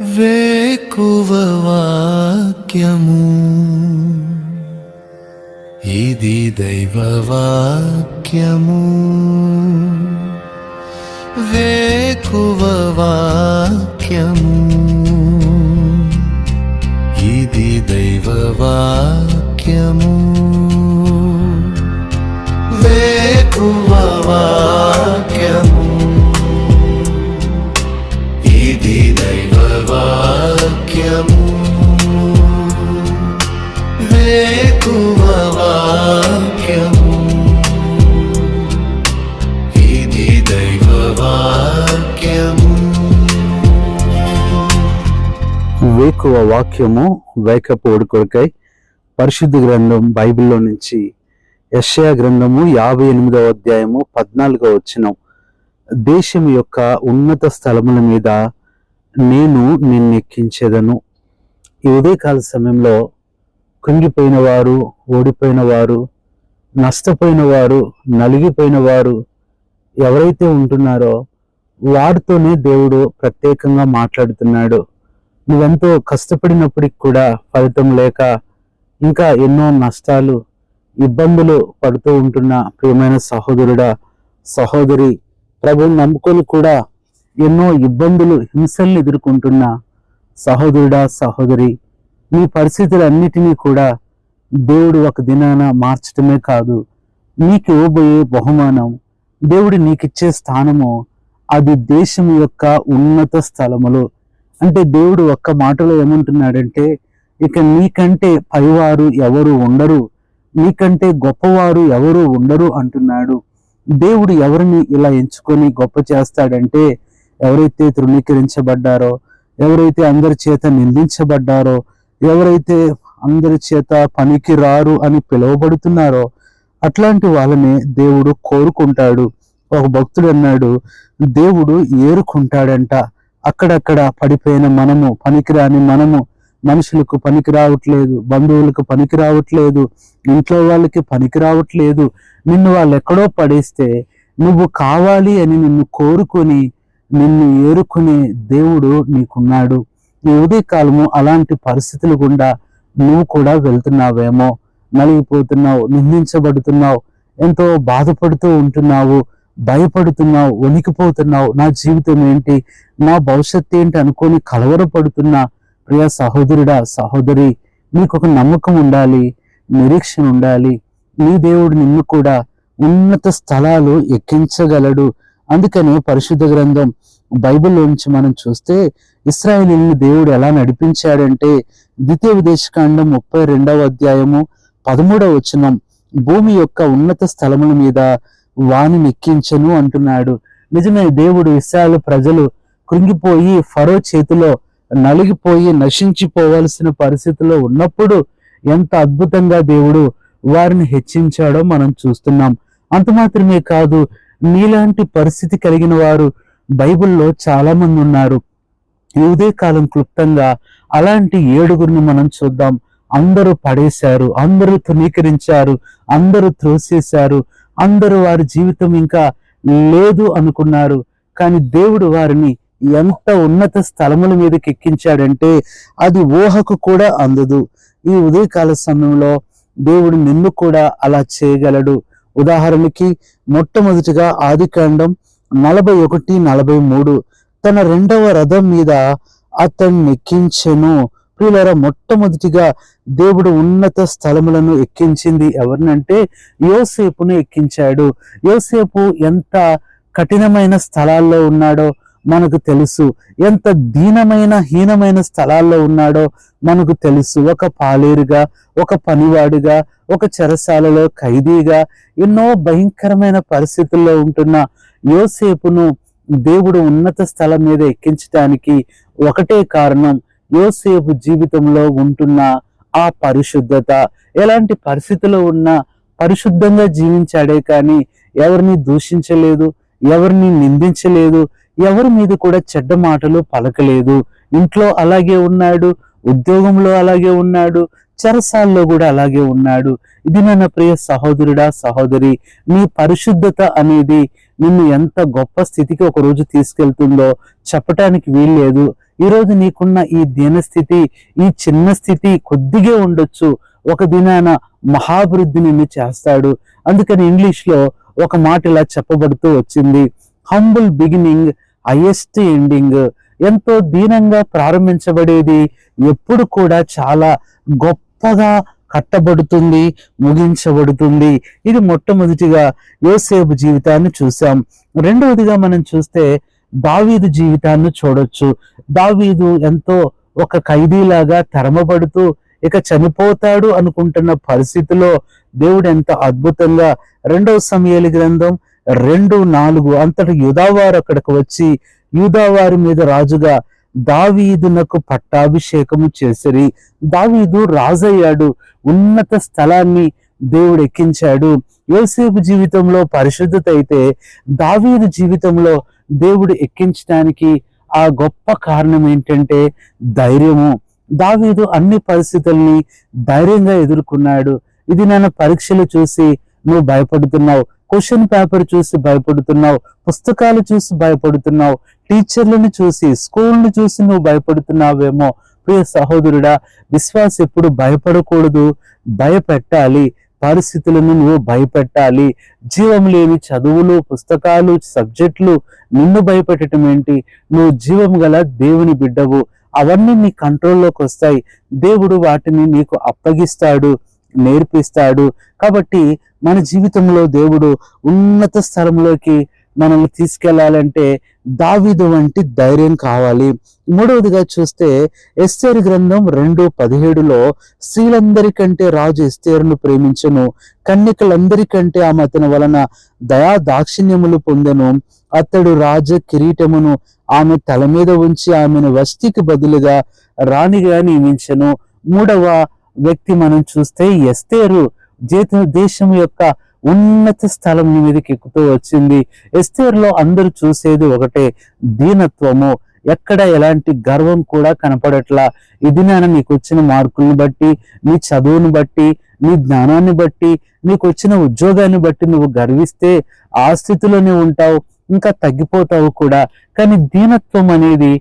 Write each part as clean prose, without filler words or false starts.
వేకువ వాక్యము ఇది దైవ వాక్యము. వేకువ వాక్యము ఇది దైవ వాక్యము. వేకువ వాక్యము ఇది దైవ వాక్యము. వేకువ వాక్యము ఇది దైవ వాక్యము. వేకువ వాక్యము వేకపోడు కొరకై పరిశుద్ధ గ్రంథం బైబిల్లో నుంచి యెషయా గ్రంథము 58వ అధ్యాయము 14వ వచనం. దేశం యొక్క ఉన్నత స్థలముల మీద నేను నిన్నెక్కించెదను. ఈ ఉదయకాల సమయంలో కుంగిపోయిన వారు, ఓడిపోయిన వారు, నష్టపోయిన వారు, నలిగిపోయిన వారు ఎవరైతే ఉంటున్నారో వారితోనే దేవుడు ప్రత్యేకంగా మాట్లాడుతున్నాడు. నువ్వెంతో కష్టపడినప్పటికి కూడా ఫలితం లేక ఇంకా ఎన్నో నష్టాలు, ఇబ్బందులు పడుతూ ఉంటున్న ప్రియమైన సహోదరుడా, సహోదరి, ప్రభువుని నమ్ముకొని కూడా ఎన్నో ఇబ్బందులు, హింసల్ని ఎదుర్కొంటున్న సహోదరుడా, సహోదరి, నీ పరిస్థితులన్నిటినీ కూడా దేవుడు ఒక దినాన మార్చడమే కాదు, నీకు ఇవ్వబోయే బహుమానం, దేవుడు నీకిచ్చే స్థానము, అది దేశం యొక్క ఉన్నత స్థలములు. అంటే దేవుడు ఒక్క మాటలో ఏమంటున్నాడంటే, ఇక నీకంటే పైవారు ఎవరు ఉండరు, నీకంటే గొప్పవారు ఎవరు ఉండరు అంటున్నాడు. దేవుడు ఎవరిని ఇలా ఎంచుకొని గొప్ప చేస్తాడంటే, ఎవరైతే తృణీకరించబడ్డారో, ఎవరైతే అందరి చేత నిందించబడ్డారో, ఎవరైతే అందరి చేత పనికి రారు అని పిలువబడుతున్నారో అట్లాంటి వాళ్ళని దేవుడు కోరుకుంటాడు. ఒక భక్తుడు అన్నాడు, దేవుడు ఏరుకుంటాడంట. అక్కడక్కడ పడిపోయిన మనము, పనికిరాని మనము, మనుషులకు పనికి రావట్లేదు, బంధువులకు పనికి రావట్లేదు, ఇంట్లో వాళ్ళకి పనికి రావట్లేదు, నిన్ను వాళ్ళు ఎక్కడో పడేస్తే నువ్వు కావాలి అని నిన్ను కోరుకొని నిన్ను ఏరుకునే దేవుడు నీకున్నాడు. ఈ ఉదయకాలము అలాంటి పరిస్థితులు గుండా నువ్వు కూడా వెళ్తున్నావేమో, నలిగిపోతున్నావు, నిందించబడుతున్నావు, ఎంతో బాధపడుతూ ఉంటున్నావు, భయపడుతున్నావు, వణికిపోతున్నావు, నా జీవితం ఏంటి, నా భవిష్యత్తు ఏంటి అనుకొని కలవరపడుతున్నా ప్రియ సహోదరుడా, సహోదరి, నీకు ఒక నమ్మకం ఉండాలి, నిరీక్షణ ఉండాలి. నీ దేవుడు నిన్ను కూడా ఉన్నత స్థలాలు ఎక్కించగలడు. అందుకని పరిశుద్ధ గ్రంథం బైబిల్లో నుంచి మనం చూస్తే ఇశ్రాయేలీయులను దేవుడు ఎలా నడిపించాడంటే, ద్వితీయోపదేశకాండం 32వ అధ్యాయము 13వ వచనం, భూమి యొక్క ఉన్నత స్థలముల మీద వానిని ఎక్కించను అంటున్నాడు. నిజమే, దేవుడు ఇశ్రాయేలు ప్రజలు కృంగిపోయి ఫరో చేతిలో నలిగిపోయి నశించిపోవలసిన పరిస్థితిలో ఉన్నప్పుడు ఎంత అద్భుతంగా దేవుడు వారిని హెచ్చించాడో మనం చూస్తున్నాం. అంత మాత్రమే కాదు, నీలాంటి పరిస్థితి కలిగిన వారు బైబిల్లో చాలా మంది ఉన్నారు. ఈ ఉదయకాలం క్లుప్తంగా అలాంటి 7గురిని మనం చూద్దాం. అందరూ పడేశారు, అందరూ తృణీకరించారు, అందరూ త్రోసేశారు, అందరూ వారి జీవితం ఇంకా లేదు అనుకున్నారు. కానీ దేవుడు వారిని ఎంత ఉన్నత స్థలముల మీదకి ఎక్కించాడంటే అది ఊహకు కూడా అందదు. ఈ ఉదయకాల సమయంలో దేవుడు నిన్ను కూడా అలా చేయగలడు. ఉదాహరణకి మొట్టమొదటిగా ఆదికాండం 41:43, తన 2వ రథం మీద అతన్ని ఎక్కించెను. ప్రియులారా, మొట్టమొదటిగా దేవుడు ఉన్నత స్థలములను ఎక్కించింది ఎవరినంటే యోసేపును ఎక్కించాడు. యోసేపు ఎంత కఠినమైన స్థలాల్లో ఉన్నాడో మనకు తెలుసు, ఎంత దీనమైన హీనమైన స్థలాల్లో ఉన్నాడో మనకు తెలుసు. ఒక పాలేరుగా, ఒక పనివాడిగా, ఒక చెరసాలలో ఖైదీగా, ఎన్నో భయంకరమైన పరిస్థితుల్లో ఉంటున్న యోసేపును దేవుడు ఉన్నత స్థలం మీద ఎక్కించడానికి ఒకటే కారణం, యోసేపు జీవితంలో ఉంటున్న ఆ పరిశుద్ధత. ఎలాంటి పరిస్థితుల్లో ఉన్నా పరిశుద్ధంగా జీవించాడే కానీ ఎవరిని దూషించలేదు, ఎవరిని నిందించలేదు, ఎవరి మీద కూడా చెడ్డ మాటలు పలకలేదు. ఇంట్లో అలాగే ఉన్నాడు, ఉద్యోగంలో అలాగే ఉన్నాడు, చెరసాల్లో కూడా అలాగే ఉన్నాడు. ఇది నా ప్రియ సహోదరుడా, సహోదరి, నీ పరిశుద్ధత అనేది నిన్ను ఎంత గొప్ప స్థితికి ఒక రోజు తీసుకెళ్తుందో చెప్పటానికి వీల్లేదు. ఈరోజు నీకున్న ఈ దీనస్థితి, ఈ చిన్న స్థితి కొద్దిగా ఉండొచ్చు, ఒక దినాన మహాభివృద్ధి నిన్ను చేస్తాడు. అందుకని ఇంగ్లీష్ లో ఒక మాట ఇలా చెప్పబడుతూ వచ్చింది, హంబుల్ బిగినింగ్ హైయెస్ట్ ఎండింగ్. ఎంతో దీనంగా ప్రారంభించబడేది ఎప్పుడు కూడా చాలా గొప్పగా కట్టబడుతుంది, ముగించబడుతుంది. ఇది మొట్టమొదటిగా యోసేపు జీవితాన్ని చూసాం. రెండవదిగా మనం చూస్తే దావీదు జీవితాన్ని చూడొచ్చు. దావీదు ఎంతో ఒక ఖైదీలాగా తరమబడుతూ ఇక చనిపోతాడు అనుకుంటున్న పరిస్థితిలో దేవుడు ఎంత అద్భుతంగా 2వ సమూయేలు గ్రంథం 2:4 అంతటి యూదావారు అక్కడికి వచ్చి యూదావారి మీద రాజుగా దావీదునకు పట్టాభిషేకము చేసిరి. దావీదు రాజయ్యాడు, ఉన్నత స్థలాన్ని దేవుడు ఎక్కించాడు. యోసేపు జీవితంలో పరిశుద్ధత అయితే దావీదు జీవితంలో దేవుడు ఎక్కించడానికి ఆ గొప్ప కారణం ఏంటంటే ధైర్యము. దావీదు అన్ని పరిస్థితుల్ని ధైర్యంగా ఎదుర్కొన్నాడు. ఇది నన్ను పరీక్షలు చూసి నువ్వు భయపడుతున్నావు, క్వశ్చన్ పేపర్ చూసి భయపడుతున్నావు, పుస్తకాలు చూసి భయపడుతున్నావు, టీచర్లను చూసి, స్కూల్ని చూసి నువ్వు భయపడుతున్నావేమో. ప్రియ సహోదరుడా, విశ్వాస ఎప్పుడు భయపడకూడదు, భయపెట్టాలి. పరిస్థితులను నువ్వు భయపెట్టాలి. జీవం లేని చదువులు, పుస్తకాలు, సబ్జెక్టులు నిన్ను భయపెట్టడం ఏంటి? నువ్వు జీవం గల దేవుని బిడ్డవు. అవన్నీ నీ కంట్రోల్లోకి వస్తాయి. దేవుడు వాటిని నీకు అప్పగిస్తాడు, నేర్పిస్తాడు. కాబట్టి మన జీవితంలో దేవుడు ఉన్నత స్థలంలోకి మనల్ని తీసుకెళ్లాలంటే దావీదు వంటి ధైర్యం కావాలి. మూడవదిగా చూస్తే ఎస్తేరు గ్రంథం 2:17 స్త్రీలందరికంటే రాజు ఎస్తేరును ప్రేమించెను, కన్యకలందరికంటే ఆమె అతని వలన దయా దాక్షిణ్యములు పొందెను. అతడు రాజ కిరీటమును ఆమె తల మీద ఉంచి ఆమెను వష్టికి బదులుగా రాణిగా నియమించెను. మూడవ వ్యక్తి మనం చూస్తే ఎస్తేరు దేశం యొక్క ఉన్నత స్థలం మీదకి ఎక్కుతూ వచ్చింది. ఎస్తేరులో అందరూ చూసేది ఒకటే, దీనత్వము. ఎక్కడ ఎలాంటి గర్వం కూడా కనపడట్లా. ఇది నీకు వచ్చిన మార్కులను బట్టి, నీ చదువుని బట్టి, నీ జ్ఞానాన్ని బట్టి, నీకు వచ్చిన ఉద్యోగాన్ని బట్టి నువ్వు గర్విస్తే ఆ స్థితిలోనే ఉంటావు, ఇంకా తగ్గిపోతావు కూడా. కానీ దీనత్వం అనేది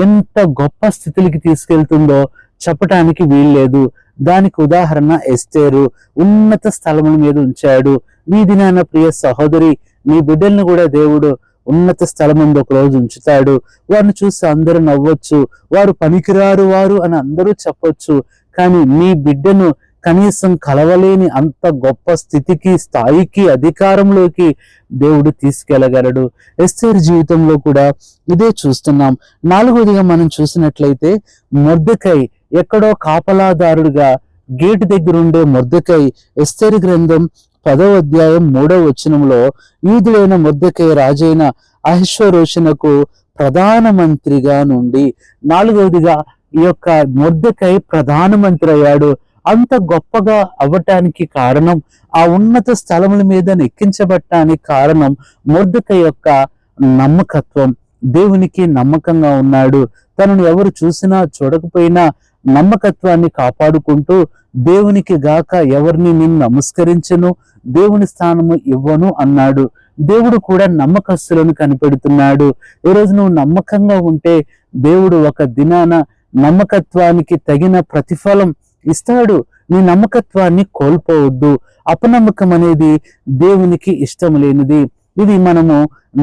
ఎంత గొప్ప స్థితికి తీసుకెళ్తుందో చెప్పటానికి వీల్లేదు. దానికి ఉదాహరణ ఎస్తేరు ఉన్నత స్థలముల మీద ఉంచాడు. నీ దినాన ప్రియ సహోదరి, నీ బిడ్డల్ని కూడా దేవుడు ఉన్నత స్థలం ముందు ఒక రోజు ఉంచుతాడు. వారిని చూసి అందరూ నవ్వచ్చు, వారు పనికిరారు వారు అని అందరూ చెప్పొచ్చు. కానీ నీ బిడ్డను కనీసం కలవలేని అంత గొప్ప స్థితికి, స్థాయికి, అధికారంలోకి దేవుడు తీసుకెళ్లగలడు. ఎస్తేరు జీవితంలో కూడా ఇదే చూస్తున్నాం. నాలుగవదిగా మనం చూసినట్లయితే మొర్దెకై ఎక్కడో కాపలాదారుడుగా గేటు దగ్గర ఉండే మొర్దెకై ఎస్తేరు గ్రంథం 10వ అధ్యాయం 3వ వచనంలో యూదుడైన మొర్దెకై రాజైన అహష్వేరోషునకు ప్రధానమంత్రిగా నుండి. నాలుగవదిగా ఈ యొక్క మొర్దెకై ప్రధానమంత్రి అయ్యాడు. అంత గొప్పగా అవ్వటానికి కారణం, ఆ ఉన్నత స్థలముల మీద ఎక్కించబడటానికి కారణం మొర్దెకై యొక్క నమ్మకత్వం. దేవునికి నమ్మకంగా ఉన్నాడు. తనను ఎవరు చూసినా చూడకపోయినా నమ్మకత్వాన్ని కాపాడుకుంటూ దేవునికి గాక ఎవరిని నేను నమస్కరించను, దేవుని స్థానము ఇవ్వను అన్నాడు. దేవుడు కూడా నమ్మకస్తులను కనిపెడుతున్నాడు. ఈరోజు నువ్వు నమ్మకంగా ఉంటే దేవుడు ఒక దినాన నమ్మకత్వానికి తగిన ప్రతిఫలం ఇస్తాడు. నీ నమ్మకత్వాన్ని కోల్పోవద్దు. అపనమ్మకం అనేది దేవునికి ఇష్టం లేనిది. ఇది మనము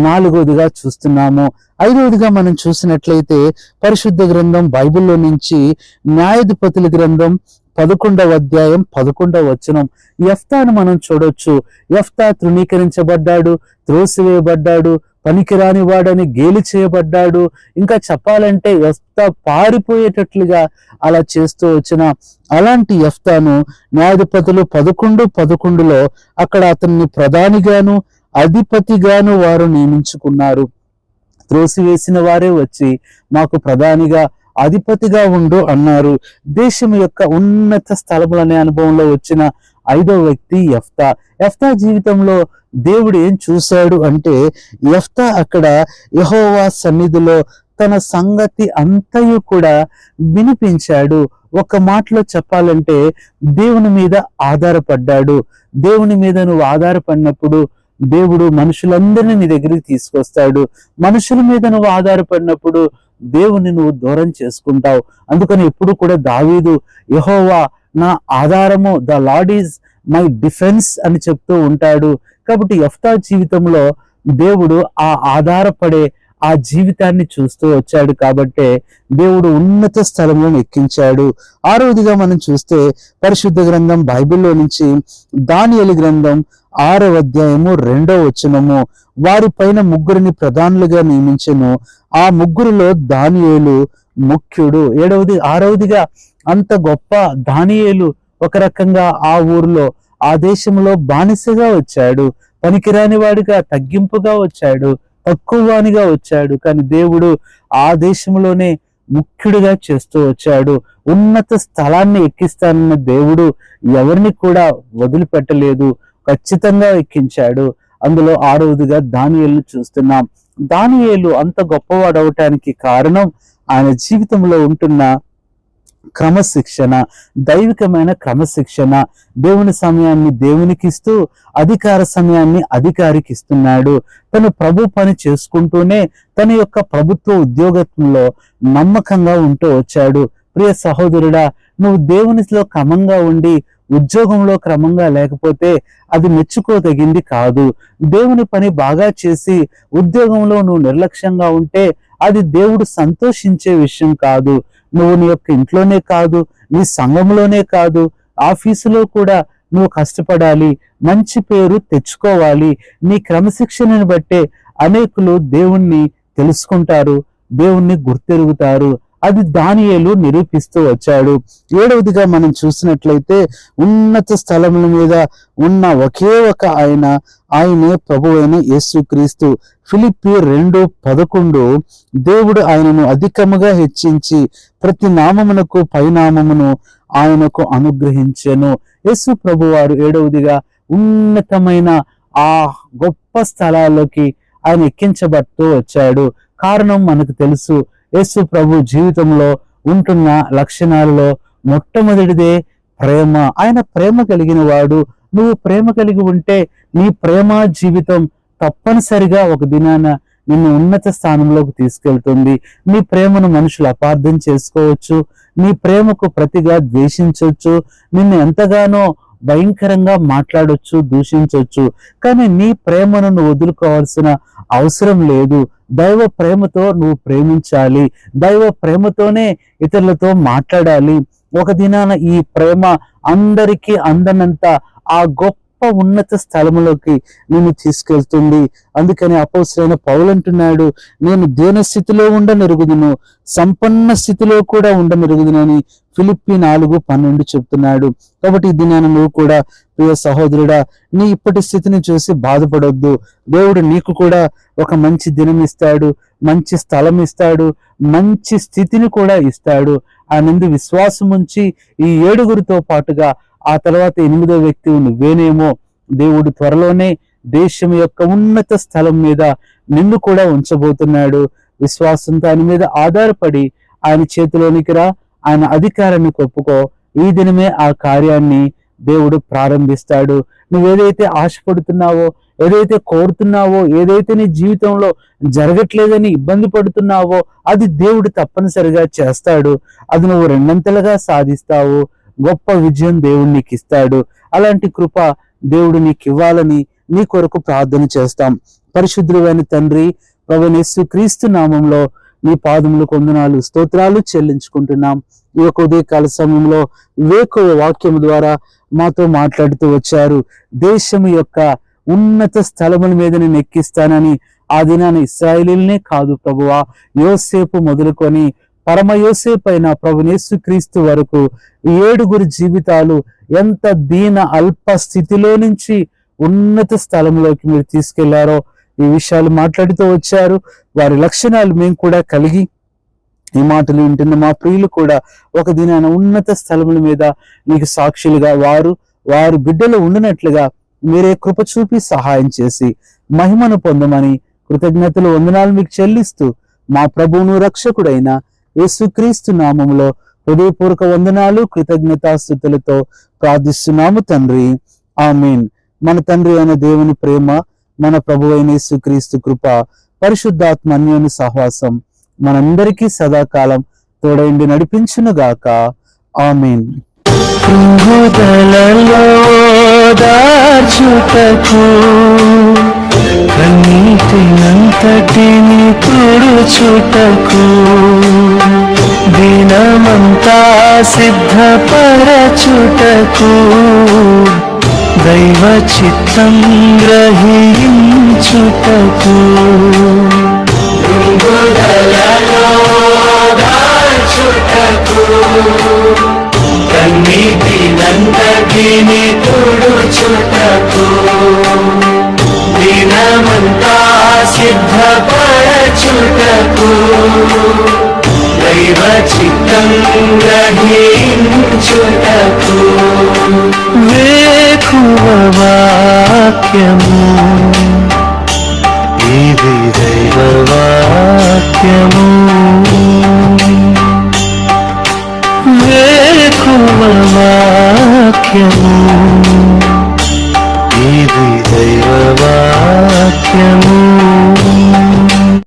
నాలుగవదిగా చూస్తున్నాము. ఐదవదిగా మనం చూసినట్లయితే పరిశుద్ధ గ్రంథం బైబిల్లో నుంచి న్యాయాధిపతుల గ్రంథం 11వ అధ్యాయం 11వ వచనం. యెఫ్తాను మనం చూడొచ్చు. యెఫ్తా తృణీకరించబడ్డాడు, త్రోసివేయబడ్డాడు, పనికిరాని వాడని గేలి చేయబడ్డాడు. ఇంకా చెప్పాలంటే యెఫ్తా పారిపోయేటట్లుగా అలా చేస్తూ వచ్చిన అలాంటి యెఫ్తాను న్యాయాధిపతులు 11:11 అక్కడ అతన్ని ప్రధానిగాను అధిపతిగాను వారు నియమించుకున్నారు. త్రోసివేసిన వారే వచ్చి మాకు ప్రధానిగా అధిపతిగా ఉండు అన్నారు. దేశం యొక్క ఉన్నత స్థలములనే అనుభవంలో వచ్చిన ఐదో వ్యక్తి యెఫ్తా. యెఫ్తా జీవితంలో దేవుడు ఏం చూశాడు అంటే, యెఫ్తా అక్కడ యెహోవా సన్నిధిలో తన సంగతి అంతయు కూడా వినిపించాడు. ఒక మాటలో చెప్పాలంటే దేవుని మీద ఆధారపడ్డాడు. దేవుని మీద నువ్వు ఆధారపడినప్పుడు దేవుడు మనుషులందరినీ నీ దగ్గరికి తీసుకొస్తాడు. మనుషుల మీద నువ్వు ఆధారపడినప్పుడు దేవుని నువ్వు దూరం చేసుకుంటావు. అందుకని ఎప్పుడు కూడా దావీదు యెహోవా నా ఆధారము, the lord is my defence అని చెప్తూ ఉంటాడు. కాబట్టి యెఫ్తా జీవితంలో దేవుడు ఆ ఆధారపడే ఆ జీవితాన్ని చూస్తూ వచ్చాడు కాబట్టే దేవుడు ఉన్నత స్థలంలో ఎక్కించాడు. ఆరవదిగా మనం చూస్తే పరిశుద్ధ గ్రంథం బైబిల్లో నుంచి దానియేలు గ్రంథం 6వ అధ్యాయము 2వ వచనము, వారి పైన ముగ్గురిని ప్రధానులుగా నియమించెను, ఆ ముగ్గురిలో దానియేలు ముఖ్యుడు. 6వదిగా అంత గొప్ప దానియేలు ఒక రకంగా ఆ ఊరిలో ఆ దేశంలో బానిసగా వచ్చాడు, పనికిరాని వాడిగా తగ్గింపుగా వచ్చాడు, తక్కువ వానిగా వచ్చాడు. కానీ దేవుడు ఆ దేశంలోనే ముఖ్యుడిగా చేస్తూ వచ్చాడు. ఉన్నత స్థలాన్ని ఎక్కిస్తానన్న దేవుడు ఎవరిని కూడా వదిలిపెట్టలేదు, ఖచ్చితంగా ఎక్కించాడు. అందులో 6వదిగా దానియేలును చూస్తున్నాం. దానియేలు అంత గొప్పవాడు అవటానికి కారణం ఆయన జీవితంలో ఉంటున్న క్రమశిక్షణ, దైవికమైన క్రమశిక్షణ. దేవుని సమయాన్ని దేవునికి ఇస్తూ అధికార సమయాన్ని అధికారికి ఇస్తున్నాడు. తను ప్రభు పని చేసుకుంటూనే తన యొక్క ప్రభుత్వ ఉద్యోగంలో నమ్మకంగా ఉంటూ వచ్చాడు. ప్రియ సహోదరుడా, నువ్వు దేవునిలో క్రమంగా ఉండి ఉద్యోగంలో క్రమంగా లేకపోతే అది మెచ్చుకోదగింది కాదు. దేవుని పని బాగా చేసి ఉద్యోగంలో నువ్వు నిర్లక్ష్యంగా ఉంటే అది దేవుడు సంతోషించే విషయం కాదు. నువ్వు నీ యొక్క ఇంట్లోనే కాదు, నీ సంఘంలోనే కాదు, ఆఫీసులో కూడా నువ్వు కష్టపడాలి, మంచి పేరు తెచ్చుకోవాలి. నీ క్రమశిక్షణను బట్టే అనేకులు దేవుణ్ణి తెలుసుకుంటారు, దేవుణ్ణి గుర్తెరుగుతారు. అది దానియేలు నిరూపిస్తూ వచ్చాడు. 7వదిగా మనం చూసినట్లయితే ఉన్నత స్థలముల మీద ఉన్న ఒకే ఒక ఆయనే ప్రభువైన యేసుక్రీస్తు. ఫిలిప్పి 2:11 దేవుడు ఆయనను అధికముగా హెచ్చించి ప్రతి నామమునకు పైనామమును ఆయనకు అనుగ్రహించెను. యేసు ప్రభువారు 7వదిగా ఉన్నతమైన ఆ గొప్ప స్థలాల్లోకి ఆయన ఎక్కించబడుతూ వచ్చాడు. కారణం మనకు తెలుసు. యేసు ప్రభు జీవితంలో ఉంటున్న లక్షణాలలో మొట్టమొదటిదే ప్రేమ. ఆయన ప్రేమ కలిగిన వాడు. నువ్వు ప్రేమ కలిగి ఉంటే నీ ప్రేమ జీవితం తప్పనిసరిగా ఒక దినాన నిన్ను ఉన్నత స్థానంలోకి తీసుకెళ్తుంది. నీ ప్రేమను మనుషులు అపార్థం చేసుకోవచ్చు, నీ ప్రేమకు ప్రతిగా ద్వేషించవచ్చు, నిన్ను ఎంతగానో భయంకరంగా మాట్లాడొచ్చు, దూషించవచ్చు. కానీ నీ ప్రేమను నువ్వు వదులుకోవాల్సిన అవసరం లేదు. దైవ ప్రేమతో నువ్వు ప్రేమించాలి, దైవ ప్రేమతోనే ఇతరులతో మాట్లాడాలి. ఒక దినాన ఈ ప్రేమ అందరికీ అందనంత ఆ గొప్ప ఉన్నత స్థలములోకి నేను తీసుకెళ్తుంది. అందుకని అపోస్తలుడైన పౌలు అంటున్నాడు, నేను దీన స్థితిలో ఉండనెరుగుదును, సంపన్న స్థితిలో కూడా ఉండనెరుగుదునని ఫిలిప్పి 4:12 చెప్తున్నాడు. కాబట్టి ఈ దినాన నువ్వు కూడా ప్రియ సహోదరుడా, నీ ఇప్పటి స్థితిని చూసి బాధపడొద్దు. దేవుడు నీకు కూడా ఒక మంచి దినం ఇస్తాడు, మంచి స్థలం ఇస్తాడు, మంచి స్థితిని కూడా ఇస్తాడు. ఆయనందు విశ్వాసం ఉంచి ఈ 7గురితో పాటుగా ఆ తర్వాత 8వ వ్యక్తి నువ్వేనేమో. దేవుడు త్వరలోనే దేశం యొక్క ఉన్నత స్థలం మీద నిన్ను కూడా ఉంచబోతున్నాడు. విశ్వాసంతో ఆయన మీద ఆధారపడి ఆయన చేతిలోనికి రా, ఆయన అధికారాన్ని ఒప్పుకో. ఈ దినమే ఆ కార్యాన్ని దేవుడు ప్రారంభిస్తాడు. నువ్వేదైతే ఆశపడుతున్నావో, ఏదైతే కోరుతున్నావో, ఏదైతే నీ జీవితంలో జరగట్లేదని ఇబ్బంది పడుతున్నావో అది దేవుడు తప్పనిసరిగా చేస్తాడు. అది నువ్వు రెండంతలుగా సాధిస్తావు. గొప్ప విజయం దేవుడు నీకు ఇస్తాడు. అలాంటి కృప దేవుడు నీకు ఇవ్వాలని నీ కొరకు ప్రార్థన చేస్తాం. పరిశుద్ధుడైన తండ్రి, ప్రభువైన యేసుక్రీస్తు నామంలో నీ పాదములకు వందనాలు, స్తోత్రాలు చెల్లించుకుంటున్నాం. ఈ యొక్క ఉదయకాల సమయంలో వేకువ వాక్యం ద్వారా మాతో మాట్లాడుతూ వచ్చారు. దేశం యొక్క ఉన్నత స్థలముల మీద నేను ఎక్కిస్తానని ఆ దినాన్ని ఇశ్రాయేలీయులనే కాదు ప్రభువా, యోసేపు మొదలుకొని పరమ యోసేపు అయిన ప్రభువైన యేసుక్రీస్తు వరకు 7గురి జీవితాలు ఎంత దీన అల్ప స్థితిలో నుంచి ఉన్నత స్థలంలోకి మీరు తీసుకెళ్లారో ఈ విషయాలు మాట్లాడుతూ వచ్చారు. వారి లక్షణాలు మేము కూడా కలిగి ఈ మాటలు వింటున్న మా ప్రియులు కూడా ఒక దినాన ఉన్నత స్థలముల మీద నీకు సాక్షులుగా వారి బిడ్డలు ఉండినట్లుగా మీరే కృప చూపి సహాయం చేసి మహిమను పొందమని కృతజ్ఞతలు వందనాలు మీకు చెల్లిస్తూ మా ప్రభువును రక్షకుడైన యేసుక్రీస్తు నామములో హృదయపూర్వక వందనాలు, కృతజ్ఞతాస్తుతులతో ప్రార్థిస్తున్నాము తండ్రి, ఆమేన్. మన తండ్రి అయిన దేవుని ప్రేమ, మన ప్రభువైన యేసుక్రీస్తు కృప, పరిశుద్ధాత్మ అన్యోన్య సహవాసం మనందరికీ సదాకాలం తోడైండి నడిపించునుగాక. ఆమేన్. కృంగుదలలో దాచుటకు కన్నీటినంతటిని తుడుచుటకు దినమంతా సిద్ధపరచుటకు దైవ చిత్తం గ్రహించుటకు కన్నీటినంతటిని తుడుచుటకు దినమంతా సిద్ధపరచుటకు దైవ చిత్తం గ్రహించుటకు వేకువ వాక్యము ఇది దైవ వాక్యము వేకువ వాక్యము